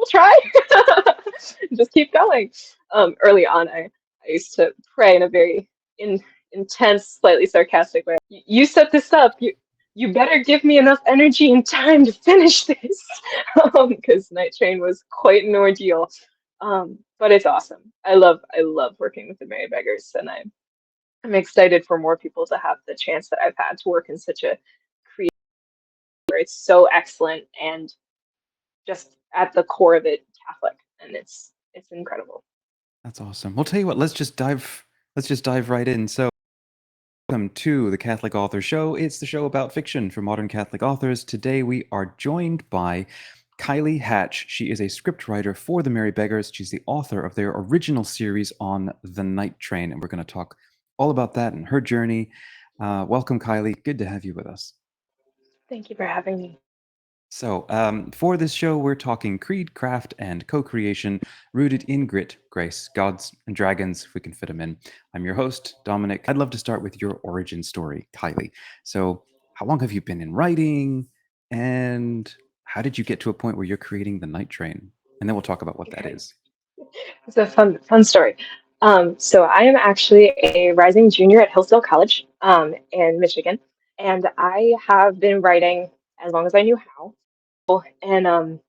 try. Just keep going. Early on, I used to pray in a very intense, slightly sarcastic way. You set this up. You better give me enough energy and time to finish this, because Night Train was quite an ordeal. But it's awesome. I love working with the Merry Beggars, and I'm excited for more people to have the chance that I've had to work in such a creative where it's so excellent and just at the core of it Catholic, and it's incredible. That's awesome. We'll tell you what, let's just dive right in. So welcome to the Catholic Author Show. It's the show about fiction for modern Catholic authors. Today we are joined by Kiley Hatch. She is a scriptwriter for the Merry Beggars. She's the author of their original series on the Night Train, and we're going to talk all about that and her journey. Welcome, Kiley. Good to have you with us. Thank you for having me. So, for this show, we're talking creed, craft, and co creation rooted in grit, grace, gods, and dragons, if we can fit them in. I'm your host, Dominic. I'd love to start with your origin story, Kiley. So, how long have you been in writing? And how did you get to a point where you're creating the Night Train? And then we'll talk about what that Okay. is. It's a fun story. So I am actually a rising junior at Hillsdale College, in Michigan, and I have been writing as long as I knew how, and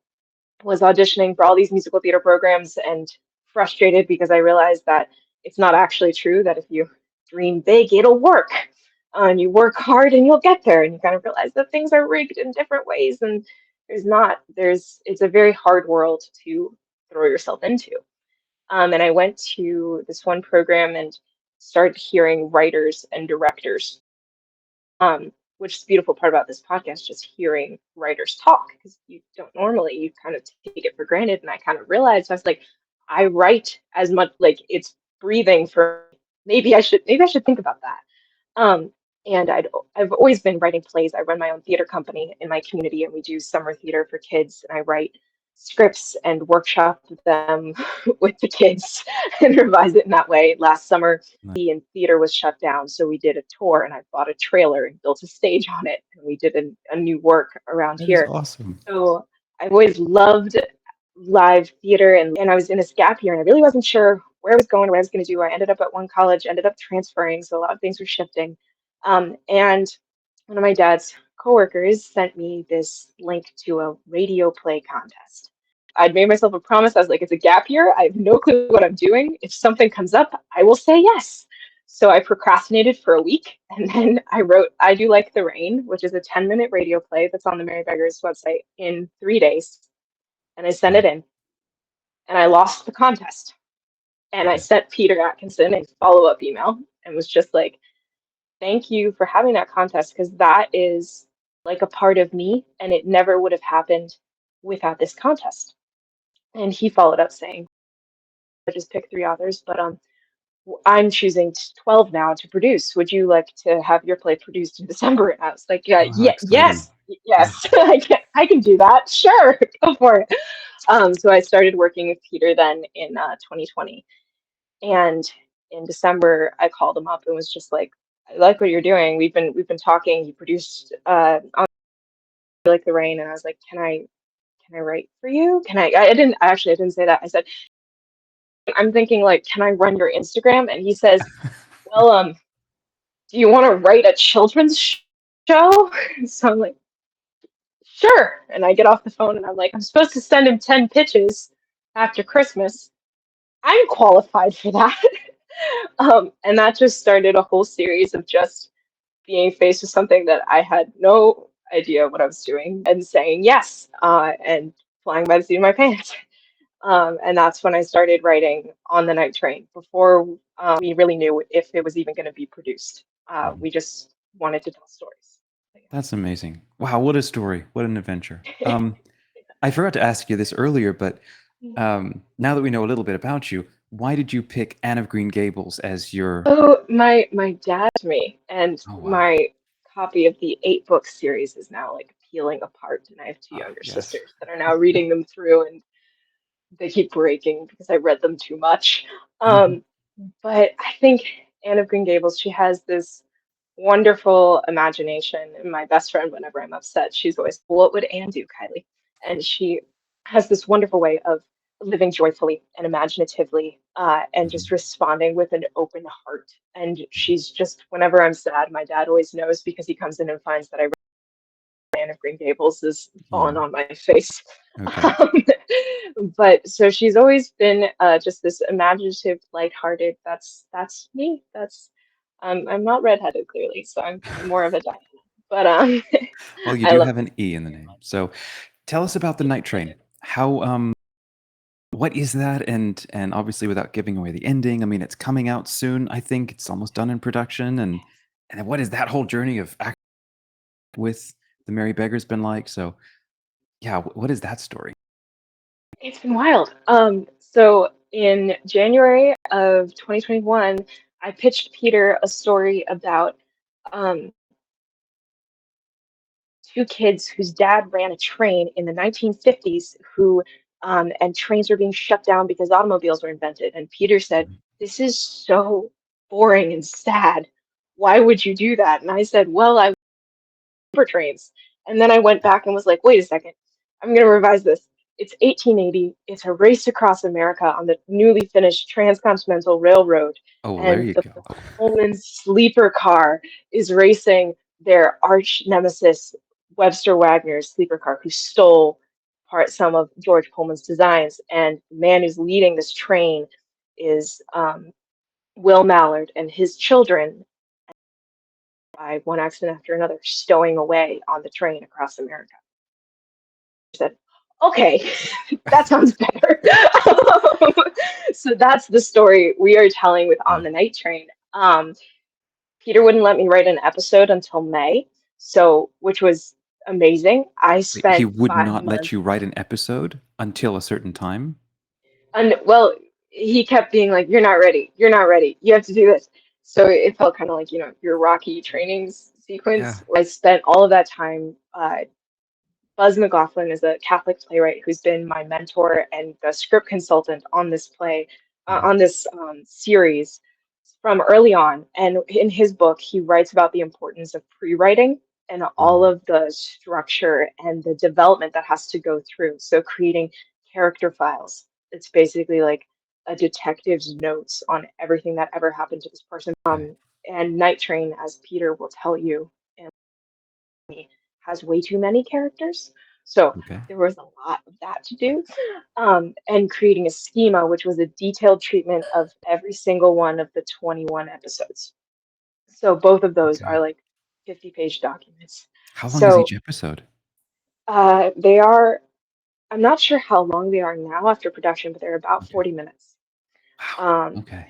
was auditioning for all these musical theater programs and frustrated because I realized that it's not actually true that if you dream big, it'll work. And you work hard and you'll get there. And you kind of realize that things are rigged in different ways. And it's a very hard world to throw yourself into. And I went to this one program and started hearing writers and directors, which is the beautiful part about this podcast, just hearing writers talk, because you don't normally, you kind of take it for granted. And I kind of realized I was like, I write as much like it's breathing for maybe I should think about that. And I've always been writing plays. I run my own theater company in my community, and we do summer theater for kids. And I write scripts and workshop them with the kids and revise it in that way. Last summer, and theater was shut down, so we did a tour, and I bought a trailer and built a stage on it, and we did a new work around That is here. awesome. So I've always loved live theater, and I was in this gap year, and I really wasn't sure where I was going, what I was going to do. I ended up at one college, ended up transferring, so a lot of things were shifting. And one of my dad's coworkers sent me this link to a radio play contest. I'd made myself a promise. I was like, it's a gap year. I have no clue what I'm doing. If something comes up, I will say yes. So I procrastinated for a week, and then I wrote I Do Like the Rain, which is a 10-minute radio play that's on the Mary Beggars website, in 3 days. And I sent Wow. it in, and I lost the contest. And I sent Peter Atkinson a follow-up email and was just like, thank you for having that contest, because that is like a part of me, and it never would have happened without this contest. And he followed up saying, I just picked three authors, but I'm choosing 12 now to produce. Would you like to have your play produced in December? And I was like, yeah, Oh, how yeah, exciting. yes, Yeah. yes, I can do that. Sure, go for it. So I started working with Peter then in 2020, and in December I called him up and was just like, I like what you're doing. We've been talking. You produced on Like the Rain, and I was like, can I write for you? I didn't say that. I said, I'm thinking, like, can I run your Instagram? And he says, well, do you want to write a children's show? So I'm like, sure. And I get off the phone and I'm like, I'm supposed to send him 10 pitches after Christmas. I'm qualified for that. And that just started a whole series of just being faced with something that I had no idea what I was doing and saying yes, and flying by the seat of my pants. And that's when I started writing on the Night Train before we really knew if it was even going to be produced. We just wanted to tell stories. That's amazing. Wow, what a story. What an adventure. Yeah. I forgot to ask you this earlier, but now that we know a little bit about you, why did you pick Anne of Green Gables as your? Oh, my dad to me, and Oh, wow. my copy of the 8 book series is now like peeling apart, and I have two Oh, younger yes. sisters that are now reading them through, and they keep breaking because I read them too much. Um, but I think Anne of Green Gables, she has this wonderful imagination. And my best friend, whenever I'm upset, she's always, what would Anne do, Kylie? And she has this wonderful way of living joyfully and imaginatively, and just Mhm. responding with an open heart. And Mhm. she's just, whenever I'm sad, my dad always knows because he comes in and finds that I fan of Green Gables is fallen Oh, on my face. okay. Um, but so she's always been just this imaginative, lighthearted. That's me. That's I'm not redheaded clearly, so I'm more of a Diana. But Well, you I do love have her. an E in the name. So tell us about the night train. How what is that? And obviously without giving away the ending, I mean it's coming out soon. I think it's almost done in production. And what is that whole journey of act with the Merry Beggars been like? So yeah, what is that story? It's been wild. So in January of 2021, I pitched Peter a story about um, two kids whose dad ran a train in the 1950s who and trains were being shut down because automobiles were invented. And Peter said, Mhm. "This is so boring and sad. Why would you do that?" And I said, "Well, I for trains." And then I went back and was like, wait a second, I'm going to revise this. It's 1880. It's a race across America on the newly finished Transcontinental Railroad. Oh, well, there And you the go. Pullman sleeper car is racing their arch nemesis, Webster Wagner's sleeper car, who stole some of George Pullman's designs. And the man who's leading this train is Will Mallard, and his children by one accident after another, stowing away on the train across America. I said, okay, that sounds better. So that's the story we are telling with On Wow. the Night Train. Peter wouldn't let me write an episode until May, so which was amazing. I Wait, he spent would five not let months, you write an episode until a certain time? and well, he kept being like, "You're not ready. You're not ready. You have to do this." So it felt kind of like, your Rocky trainings Yeah. sequence. I spent all of that time Buzz McLaughlin is a Catholic playwright who's been my mentor and the script consultant on this play, Mhm. on this series from early on. And in his book, he writes about the importance of pre-writing and all Mm. of the structure and the development that has to go through. So creating character files. It's basically like a detective's notes on everything that ever happened to this person. Okay. And Night Train, as Peter will tell you, has way too many characters. So Okay. there was a lot of that to do. And creating a schema, which was a detailed treatment of every single one of the 21 episodes. So both of those are Okay. like 50-page documents. How long is So each episode? they are, I'm not sure how long they are now after production, but they're about Okay. 40 minutes. Wow. Um, Okay.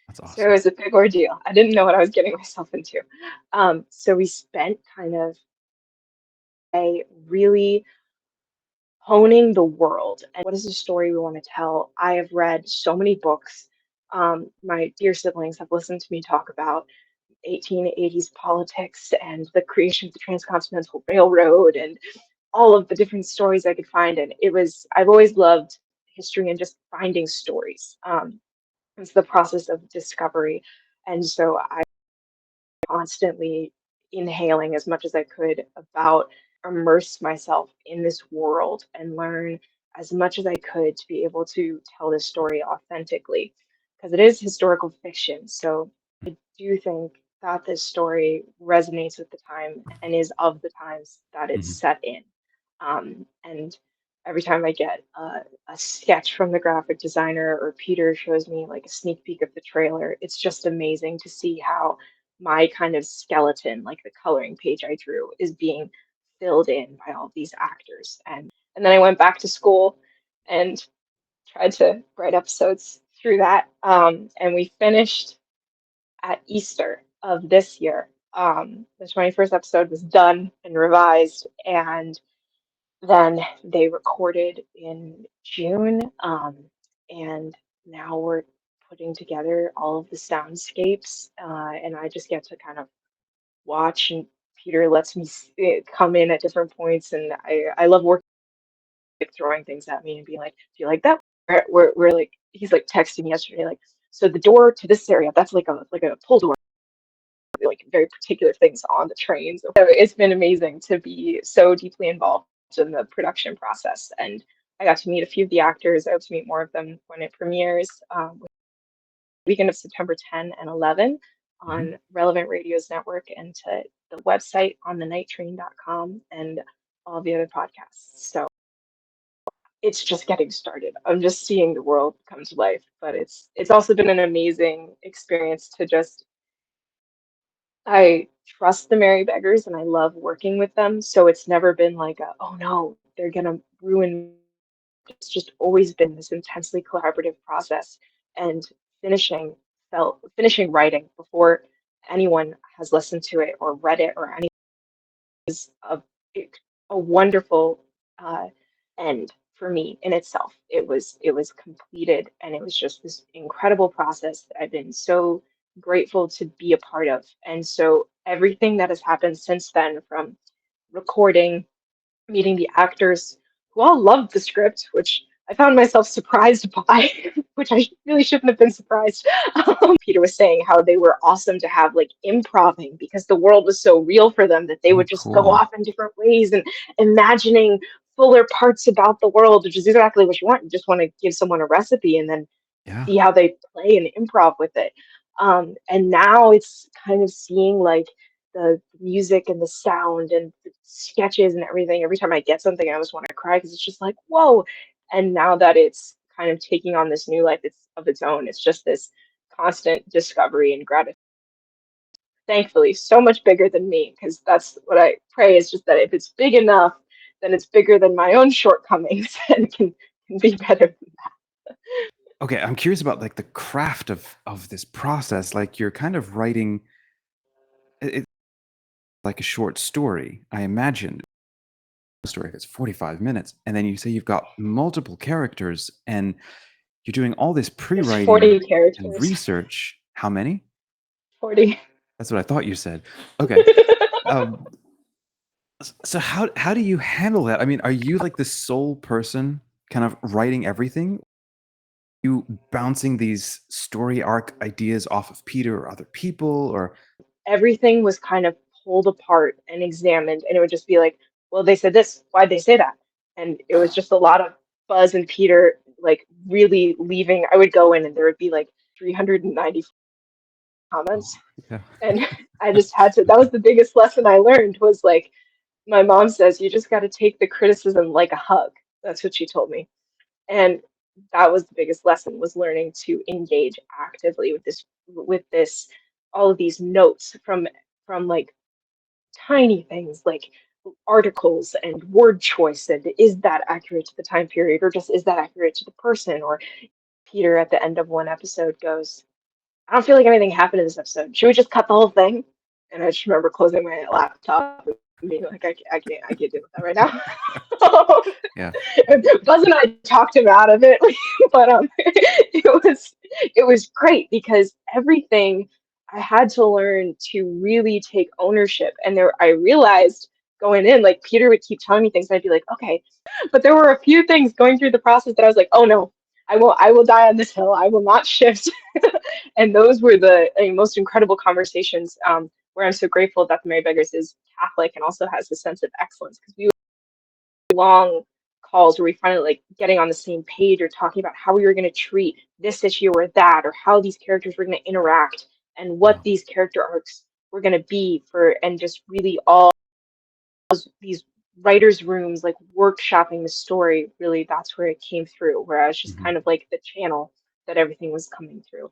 That's so it awesome. was a big ordeal. I didn't know what I was getting myself into. So we spent kind of a really honing the world and what is the story we want to tell. I have read so many books. My dear siblings have listened to me talk about 1880s politics and the creation of the Transcontinental Railroad and all of the different stories I could find. And I've always loved history and just finding stories. It's the process of discovery. And so I constantly inhaling as much as I could about immerse myself in this world and learn as much as I could to be able to tell this story authentically because it is historical fiction. So I do think that this story resonates with the time and is of the times that it's Mhm. set in. And every time I get a sketch from the graphic designer or Peter shows me like a sneak peek of the trailer, it's just amazing to see how my kind of skeleton, like the coloring page I drew, is being filled in by all these actors. And then I went back to school and tried to write episodes through that. And we finished at Easter of this year. The 21st episode was done and revised, and then they recorded in June. And now we're putting together all of the soundscapes, and I just get to kind of watch, and Peter lets me come in at different points, and I love working, like, throwing things at me and being like, "Do you like that?" We're like, he's like texting me yesterday, like, "So the door to this area, that's like a pull door." Like very particular things on the trains. So it's been amazing to be so deeply involved in the production process, and I got to meet a few of the actors. I hope to meet more of them when it premieres. Weekend of September 10 and 11 Mhm. on Relevant Radio's network and to the website on thenighttrain.com and all the other podcasts. So it's just getting started. I'm just seeing the world come to life, but it's also been an amazing experience to just I trust the Merry Beggars and I love working with them. So it's never been like a, oh no, they're gonna ruin. It's just always been this intensely collaborative process and finishing writing before anyone has listened to it or read it or any of a wonderful uh, end for me in itself. It was completed and it was just this incredible process that I've been so grateful to be a part of. And so everything that has happened since then, from recording, meeting the actors who all loved the script, which I found myself surprised by, which I really shouldn't have been surprised. Peter was saying how they were awesome to have like improving because the world was so real for them that they Oh, would just go cool. off in different ways and imagining fuller parts about the world, which is exactly what you want. You just want to give someone a recipe and then Yeah. see how they play and improv with it. And now it's kind of seeing like the music and the sound and the sketches and everything. Every time I get something, I always want to cry because it's just like, whoa. And now that it's kind of taking on this new life of its own, it's just this constant discovery and gratitude. Thankfully, so much bigger than me, because that's what I pray is just that if it's big enough, then it's bigger than my own shortcomings and can be better. Okay, I'm curious about like the craft of this process. Like you're kind of writing it like a short story, I imagine. A story that's 45 minutes, and then you say you've got multiple characters, and you're doing all this It's pre-writing 40 and characters. research. How many? 40. That's what I thought you said. Okay. Um, so how do you handle that? I mean, are you like the sole person kind of writing everything? You bouncing these story arc ideas off of Peter or other people, or Everything was kind of pulled apart and examined, and it would just be like, well, they said this, why'd they say that? And it was just a lot of Buzz and Peter like really leaving. I would go in and there would be like 390 oh, comments. yeah. And I just had to, that was the biggest lesson I learned was like, my mom says, you just got to take the criticism like a hug. That's what she told me. And that was the biggest lesson was learning to engage actively with this all of these notes from like tiny things like articles and word choice and is that accurate to the time period or just is that accurate to the person. Or Peter at the end of one episode goes, I don't feel like anything happened in this episode. Should we just cut the whole thing? And I just remember closing my laptop and being like, I can't deal with that right now. Yeah. Buzz and I talked him out of it, but it was great because everything I had to learn to really take ownership. And there, I realized going in, like Peter would keep telling me things, and I'd be like, okay, but there were a few things going through the process that I was like, oh no, I will die on this hill. I will not shift. And those were the most incredible conversations. Where I'm so grateful that the Mary Beggars is Catholic and also has a sense of excellence because we long calls where we finally like getting on the same page or talking about how we were going to treat this issue or that or how these characters were going to interact and what Wow. these character arcs were going to be for and just really all these writers rooms like workshopping the story really that's where it came through where I was just Mhm. kind of like the channel that everything was coming through.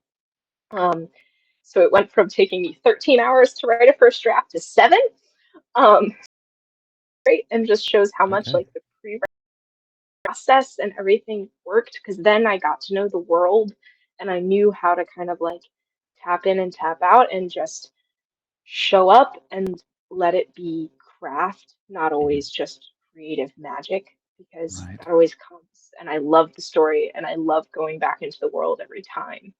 So it went from taking me 13 hours to write a first draft to 7. um Great, and just shows how much Okay. like the pre process and everything worked because then I got to know the world and I knew how to kind of like tap in and tap out and just show up and let it be craft, not Mhm. always just creative magic because Right. that always comes. And I love the story and I love going back into the world every time.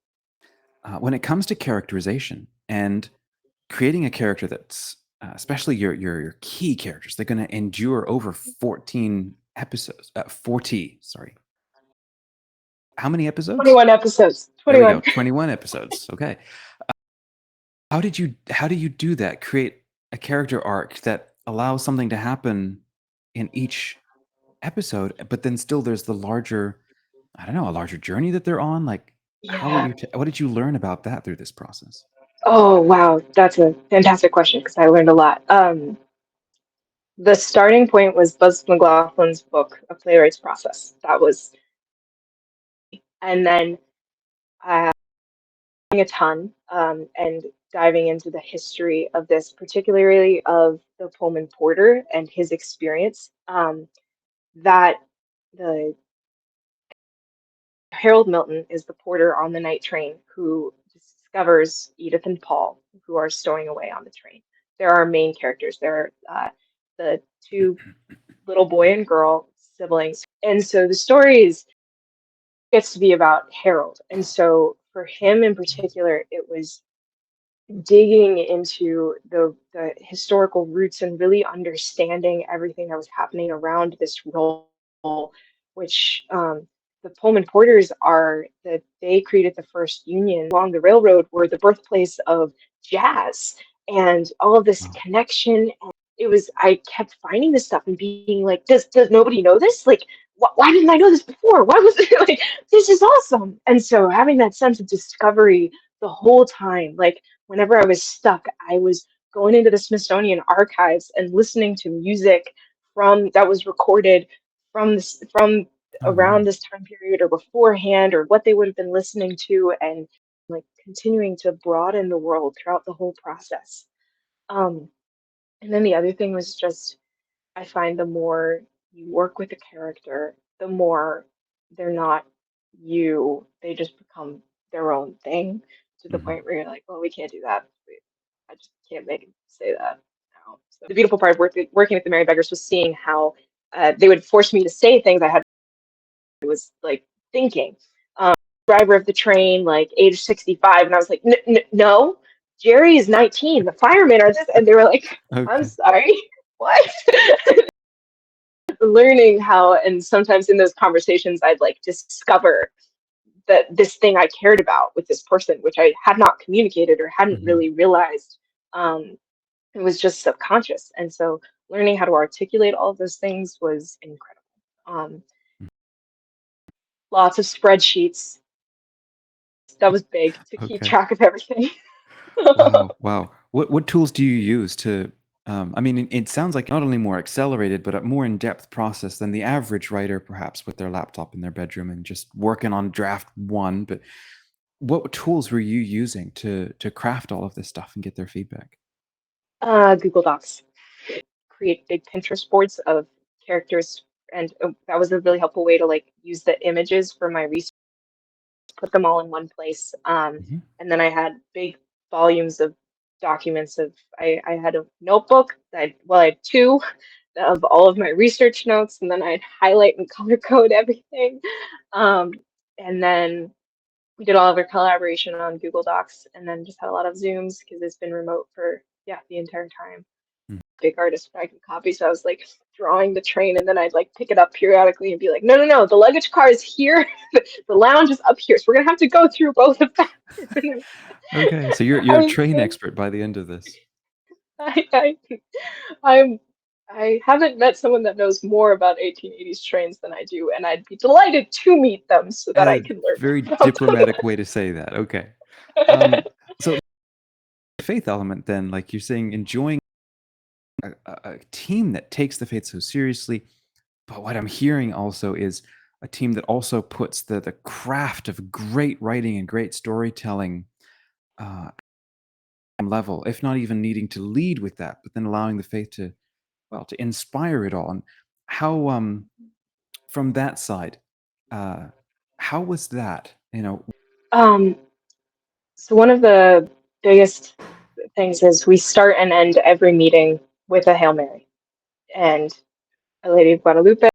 When it comes to characterization and creating a character that's especially your key characters, they're going to endure over 14 episodes. 40, sorry. How many episodes? 21 episodes. There we go. 21. 21 episodes. Okay. How do you do that? Create a character arc that allows something to happen in each. episode, but then still there's the larger, I don't know, a larger journey that they're on. Like, how were Yeah. you? What did you learn about that through this process? Oh, wow. That's a fantastic question because I learned a lot. The starting point was Buzz McLaughlin's book, A Playwright's Process. That was, and then a ton and diving into the history of this, particularly of the Pullman Porter and his experience. That the Harold Milton is the porter on the night train who discovers Edith and Paul, who are stowing away on the train. There are main characters. There are the two little boy and girl siblings, and so the story is gets to be about Harold. And so for him in particular, it was digging into the historical roots and really understanding everything that was happening around this role, which the Pullman Porters are that they created the first union along the railroad, were the birthplace of jazz and all of this Wow. connection. And it was I kept finding this stuff and being like, does nobody know this? Like, why didn't I know this before? Why was it like this is awesome? And so having that sense of discovery the whole time, like whenever I was stuck, I was going into the Smithsonian archives and listening to music from that was recorded from Oh, around wow. this time period or beforehand or what they would have been listening to and like continuing to broaden the world throughout the whole process. Um, and then the other thing was just I find the more you work with a character, the more they're not you. They just become their own thing to the Hmm. point where you're like, well, we can't do that. I just can't make him say that now. So the beautiful part of working with the Merry Beggars was seeing how they would force me to say things I had was like thinking. Driver of the train, like age 65, and I was like, no, Jerry is 19. The firemen are this, and they were like, I'm Okay. sorry, what? Learning how, and sometimes in those conversations, I'd like discover that this thing I cared about with this person, which I had not communicated or hadn't Hmm. really realized. Um, it was just subconscious. And so learning how to articulate all of those things was incredible. Um, Lots of spreadsheets. That was big to keep Okay. track of everything. Wow. Wow. What tools do you use to? I mean, it sounds like not only more accelerated, but a more in-depth process than the average writer, perhaps with their laptop in their bedroom and just working on draft one. But what tools were you using to craft all of this stuff and get their feedback? Google Docs. Create big Pinterest boards of characters, and that was a really helpful way to like use the images for my research, put them all in one place. Hmm. And then I had big volumes of documents of I had a notebook. I had two of all of my research notes, and then I'd highlight and color code everything. Um, and then we did all of our collaboration on Google Docs, and then just had a lot of Zooms because it's been remote for yeah the entire time. Big artist I can copy, so I was like drawing the train, and then I'd like pick it up periodically and be like, no, no, no, the luggage car is here, the lounge is up here, so we're gonna have to go through both of them. Okay, so you're I a was train so expert by the end of this. I, I I'm I haven't met someone that knows more about 1880s trains than I do, and I'd be delighted to meet them so that I A can learn very more about diplomatic way to say that. Okay. them. Um, so the faith element, then, like you're saying, enjoying a team that takes the faith so seriously. But what I'm hearing also is a team that also puts the craft of great writing and great storytelling uh, level, if not even needing to lead with that, but then allowing the faith to, well, to inspire it all. And how, from that side, uh, how was that? um, so one of the biggest things is we start and end every meeting with a Hail Mary. And Our Lady of Guadalupe,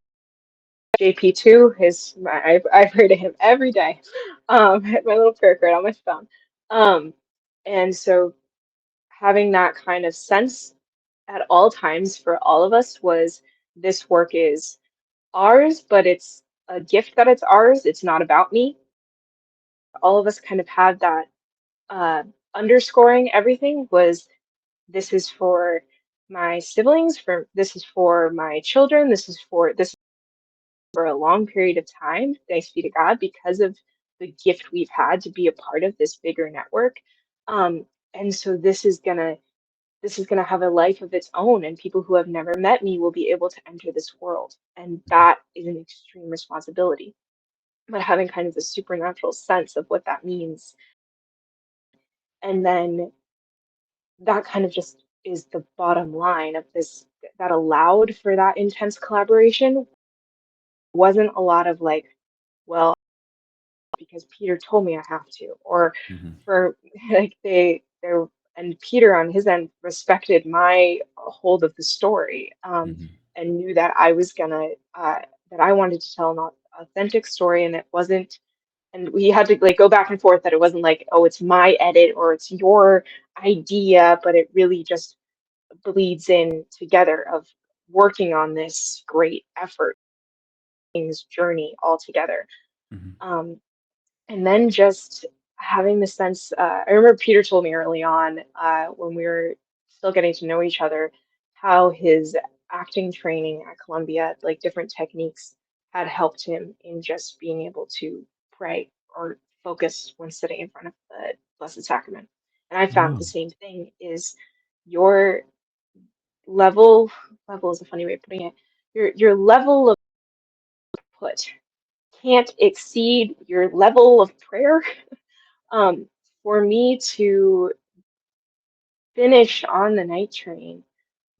JP2, I pray to him every day. My little prayer card on my phone. Um, and so having that kind of sense at all times for all of us was this work is ours, but it's a gift that it's ours. It's not about me. All of us kind of had that uh, underscoring everything was this is for my siblings, for this is for my children, this is for this for a long period of time, thanks be to God, because of the gift we've had to be a part of this bigger network. Um, and so this is gonna have a life of its own, and people who have never met me will be able to enter this world. And that is an extreme responsibility. But having kind of a supernatural sense of what that means, and then that kind of just is the bottom line of this that allowed for that intense collaboration. Wasn't a lot of like, well, because Peter told me I have to, or Mhm. for like they're and Peter on his end respected my hold of the story, Mhm. and knew that I was gonna that I wanted to tell an authentic story, and it wasn't, and we had to like go back and forth that it wasn't like, oh, it's my edit or it's your idea, but it really just bleeds in together of working on this great effort, things journey all together. Mhm. Um, and then just having the sense, I remember Peter told me early on, when we were still getting to know each other, how his acting training at Columbia, like different techniques, had helped him in just being able to pray or focus when sitting in front of the Blessed Sacrament. And I found the Oh. same thing is your level is a funny way of putting it. Your level of put can't exceed your level of prayer. Um, for me to finish on the night train,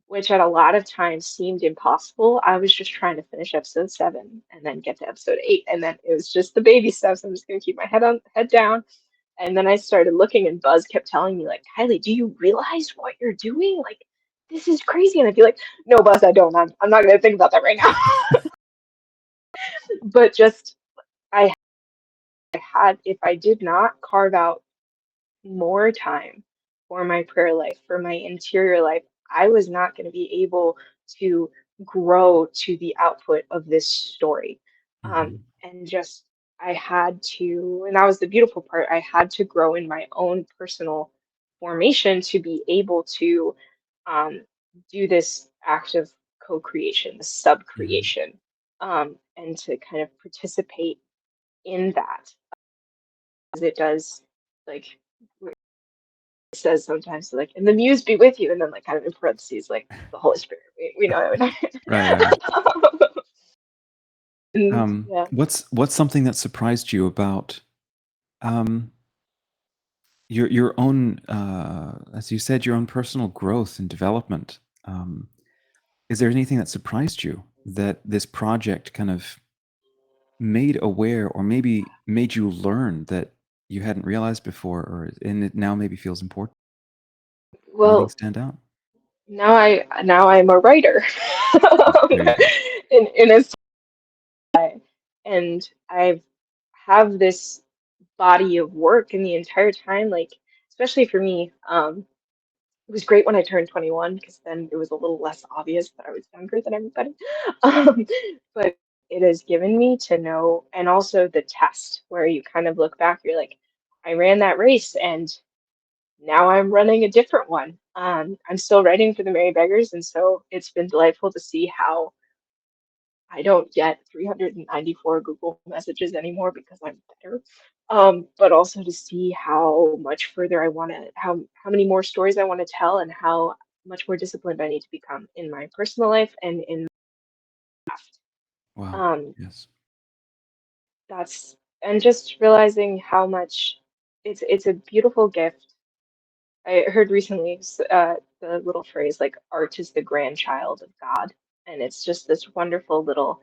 which at a lot of times seemed impossible, I was just trying to finish episode 7 and then get to episode 8, and then it was just the baby steps. I'm just gonna keep my head down. And then I started looking, and Buzz kept telling me, like, Kylie, do you realize what you're doing? Like, this is crazy. And I'd be like, no, Buzz, I don't. I'm not gonna think about that right now. But just I had, if I did not carve out more time for my prayer life, for my interior life, I was not going to be able to grow to the output of this story. Mhm. And just, I had to, and that was the beautiful part, I had to grow in my own personal formation to be able to um, do this act of co creation, the sub Mhm. creation, and to kind of participate in that as it does. Like, says sometimes like, and the muse be with you, and then like kind of in parentheses like the Holy Spirit. We know it. Right, right. And yeah, What's something that surprised you about um, your own, as you said, your own personal growth and development? Um, is there anything that surprised you that this project kind of made aware, or maybe made you learn that you hadn't realized before, or and it now maybe feels important? Anything well, stand out? now I'm a writer There you go. in a way, and I have this body of work, and the entire time, like especially for me, it was great when I turned 21 because then it was a little less obvious that I was younger than everybody. Um, but it has given me to know, and also the test where you kind of look back, you're like, I ran that race and now I'm running a different one. I'm still writing for the Merry Beggars, and so it's been delightful to see how I don't get 394 Google messages anymore because I'm better. But also to see how much further I want to, how many more stories I want to tell, and how much more disciplined I need to become in my personal life and in Wow. um, Yes. that's and just realizing how much it's a beautiful gift. I heard recently the little phrase like art is the grandchild of God, and it's just this wonderful little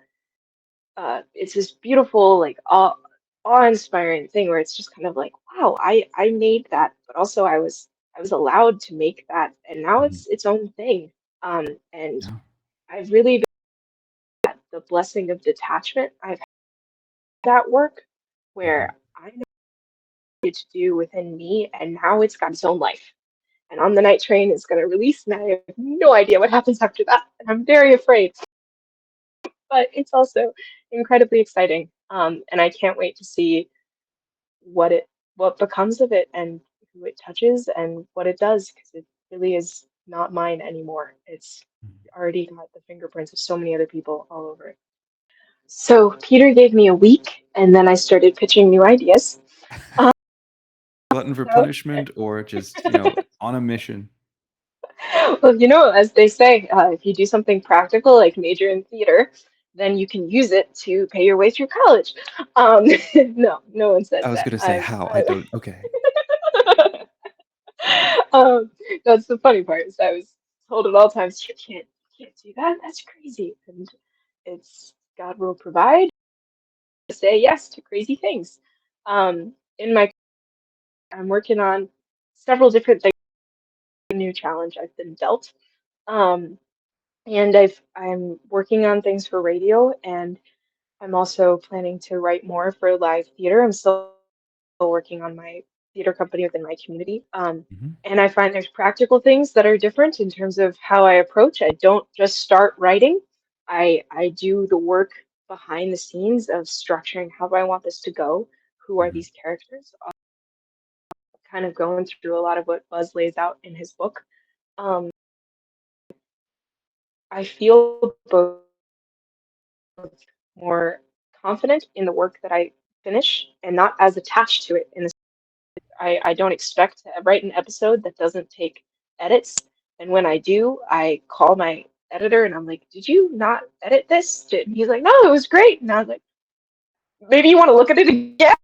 it's this beautiful, like awe-inspiring thing where it's just kind of like, wow, I made that, but also I was allowed to make that, and now Mhm. it's its own thing. And Yeah. I've really been the blessing of detachment. I've had that work Mhm. where I know what to do within me, and now it's got its own life. And on the night train, it's going to release, and I have no idea what happens after that. And I'm very afraid, but it's also incredibly exciting. And I can't wait to see what it what becomes of it and who it touches and what it does because it really is not mine anymore. It's Mhm. already got the fingerprints of so many other people all over it. So Peter gave me a week, and then I started pitching new ideas. Um, Glutton for so, punishment or just, on a mission? well, as they say, if you do something practical like major in theater, then you can use it to pay your way through college. Um, no, no one says I was that. gonna say how. I don't. Okay. um, that's the funny part is I was told at all times, you can't do that. That's crazy. And it's God will provide. Say yes to crazy things. In my, I'm working on several different things. New challenge I've been dealt. Um, and I'm working on things for radio, and I'm also planning to write more for live theater. I'm still working on my theater company within my community. Hmm. And I find there's practical things that are different in terms of how I approach. I don't just start writing. I do the work behind the scenes of structuring how do I want this to go? Who are Hmm. these characters? Kind of going through a lot of what Buzz lays out in his book. Um, I feel both more confident in the work that I finish and not as attached to it. I don't expect to write an episode that doesn't take edits. And when I do, I call my editor and I'm like, "Did you not edit this?" And he's like, "No, it was great." And I was like, "Maybe you want to look at it again."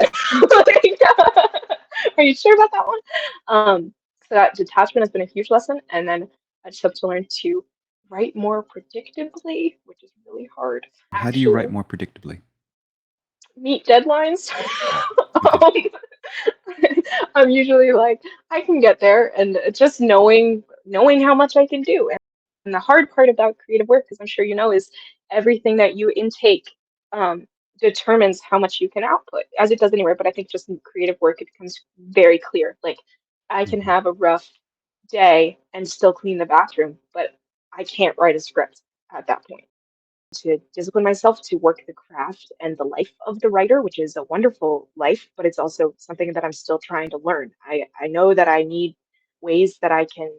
Like, are you sure about that one? So that detachment has been a huge lesson. And then I just have to learn to write more predictably, which is really hard, How do you write actually. more predictably? Meet deadlines. Okay. um, I'm usually like, I can get there, and just knowing how much I can do. And the hard part about creative work, as I'm sure you know, is everything that you intake um, determines how much you can output, as it does anywhere. But I think just in creative work, it becomes very clear. Like I can Hmm. have a rough day and still clean the bathroom, but I can't write a script at that point. To discipline myself to work the craft and the life of the writer, which is a wonderful life, but it's also something that I'm still trying to learn. I know that I need ways that I can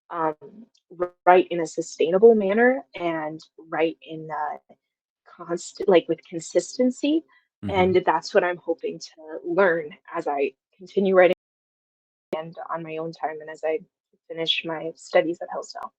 um, write in a sustainable manner and write in constant, like with consistency. Hmm. And that's what I'm hoping to learn as I continue writing and on my own time and as I finish my studies at Hillsdale.